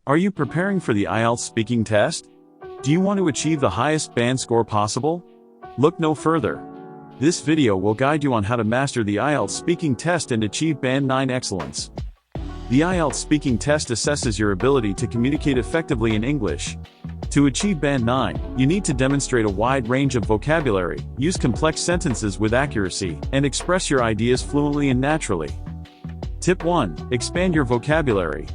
Are you preparing for the IELTS speaking test? Do you want to achieve the highest band score possible? Look no further. This video will guide you on how to master the IELTS speaking test and achieve Band 9 excellence. The IELTS speaking test assesses your ability to communicate effectively in English. To achieve Band 9, you need to demonstrate a wide range of vocabulary, use complex sentences with accuracy, and express your ideas fluently and naturally. Tip 1. Expand your vocabulary.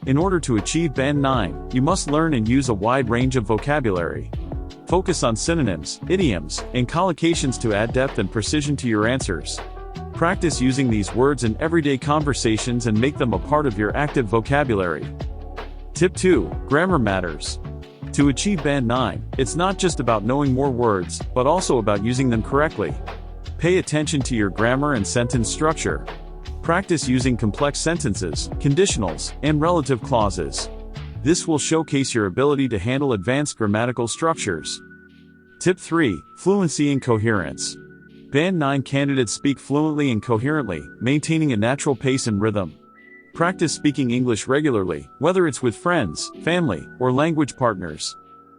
In order to achieve Band 9, you must learn and use a wide range of vocabulary. Focus on synonyms, idioms, and collocations to add depth and precision to your answers. Practice using these words in everyday conversations and make them a part of your active vocabulary. Tip 2. Grammar matters. To achieve Band 9, it's not just about knowing more words, but also about using them correctly. Pay attention to your grammar and sentence structure. Practice using complex sentences, conditionals, and relative clauses. This will showcase your ability to handle advanced grammatical structures. Tip 3. Fluency and coherence. Band 9 candidates speak fluently and coherently, maintaining a natural pace and rhythm. Practice speaking English regularly, whether it's with friends, family, or language partners.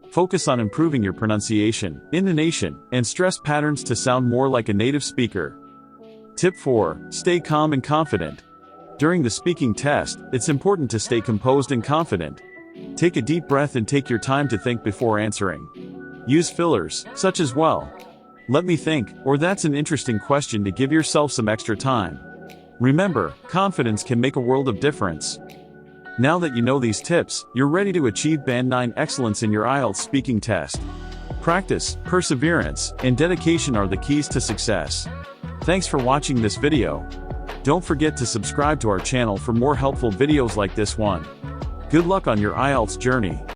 Focus on improving your pronunciation, intonation, and stress patterns to sound more like a native speaker. Tip 4. Stay calm and confident. During the speaking test, it's important to stay composed and confident. Take a deep breath and take your time to think before answering. Use fillers, such as "well, let me think," or "that's an interesting question," to give yourself some extra time. Remember, confidence can make a world of difference. Now that you know these tips, you're ready to achieve Band 9 excellence in your IELTS speaking test. Practice, perseverance, and dedication are the keys to success. Thanks for watching this video. Don't forget to subscribe to our channel for more helpful videos like this one. Good luck on your IELTS journey.